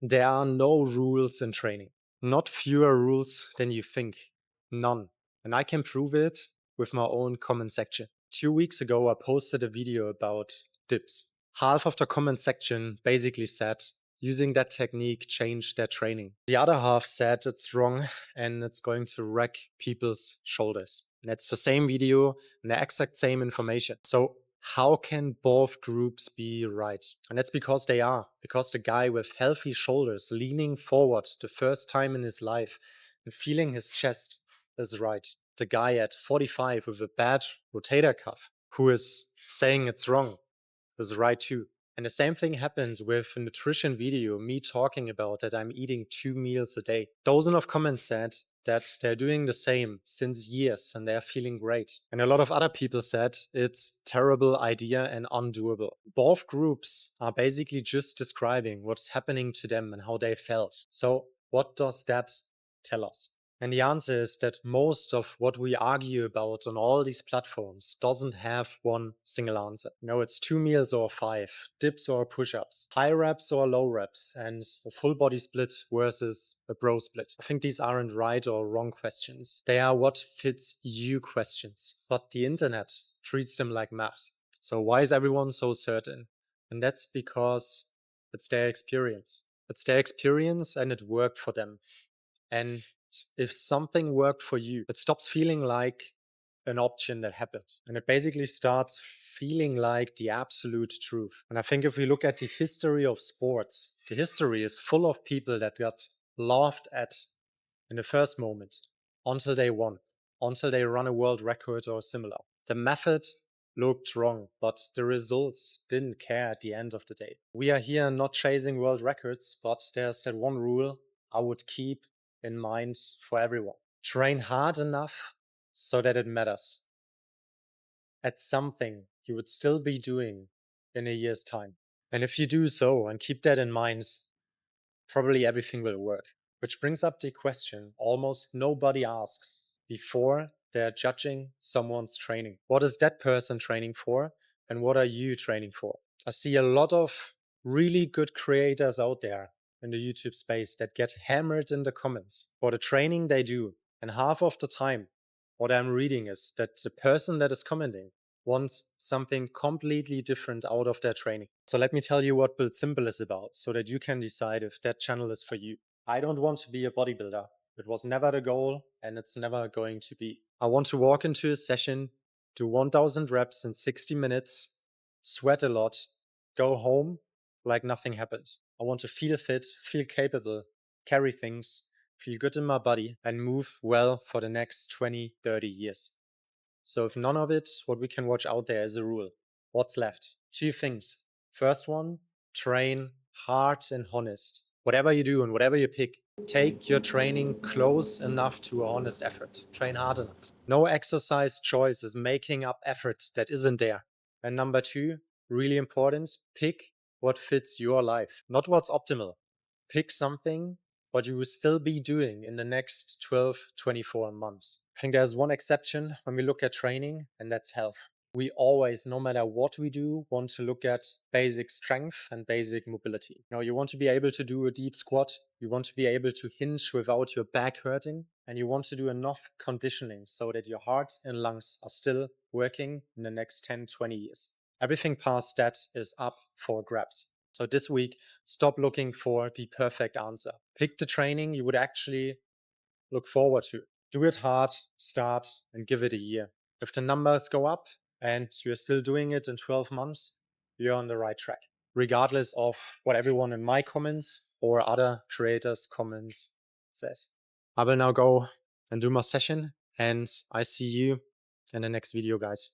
There are no rules in training, not fewer rules than you think, none. And I can prove it with my own comment section. 2 weeks ago, I posted a video about dips. Half of the comment section basically said using that technique changed their training. The other half said it's wrong and it's going to wreck people's shoulders. And it's the same video and the exact same information. So how can both groups be right? And that's because they are. Because the guy with healthy shoulders leaning forward the first time in his life and feeling his chest is right. The guy at 45 with a bad rotator cuff who is saying it's wrong is right too. And the same thing happened with a nutrition video, me talking about that I'm eating 2 meals a day. Dozens of comments said that they're doing the same since years and they're feeling great. And a lot of other people said it's terrible idea and undoable. Both groups are basically just describing what's happening to them and how they felt. So what does that tell us? And the answer is that most of what we argue about on all these platforms doesn't have one single answer. No, it's 2 meals or 5, dips or push-ups, high reps or low reps, and a full body split versus a bro split. I think these aren't right or wrong questions. They are what fits you questions, but the internet treats them like maths. So why is everyone so certain? And that's because it's their experience. It's their experience and it worked for them. And if something worked for you, it stops feeling like an option that happened. And it basically starts feeling like the absolute truth. And I think if we look at the history of sports, the history is full of people that got laughed at in the first moment until they won, until they run a world record or similar. The method looked wrong, but the results didn't care at the end of the day. We are here not chasing world records, but there's that one rule I would keep in mind for everyone. Train hard enough so that it matters. At something you would still be doing in a year's time. And if you do so and keep that in mind, probably everything will work. Which brings up the question almost nobody asks before they're judging someone's training. What is that person training for? And what are you training for? I see a lot of really good creators out there in the YouTube space that get hammered in the comments for the training they do. And half of the time, what I'm reading is that the person that is commenting wants something completely different out of their training. So let me tell you what BuiltSimple is about so that you can decide if that channel is for you. I don't want to be a bodybuilder. It was never the goal and it's never going to be. I want to walk into a session, do 1000 reps in 60 minutes, sweat a lot, go home like nothing happened. I want to feel fit, feel capable, carry things, feel good in my body and move well for the next 20, 30 years. So if none of it, what we can watch out there is a rule. What's left? 2 things. First one, train hard and honest. Whatever you do and whatever you pick, take your training close enough to a honest effort. Train hard enough. No exercise choice is making up effort that isn't there. And number 2, really important, pick what fits your life, not what's optimal. Pick something what you will still be doing in the next 12, 24 months. I think there's one exception when we look at training, and that's health. We always, no matter what we do, want to look at basic strength and basic mobility. Now, you want to be able to do a deep squat, you want to be able to hinge without your back hurting, and you want to do enough conditioning so that your heart and lungs are still working in the next 10, 20 years. Everything past that is up for grabs. So this week, stop looking for the perfect answer. Pick the training you would actually look forward to. Do it hard, start, and give it a year. If the numbers go up and you're still doing it in 12 months, you're on the right track, regardless of what everyone in my comments or other creators' comments says. I will now go and do my session, and I see you in the next video, guys.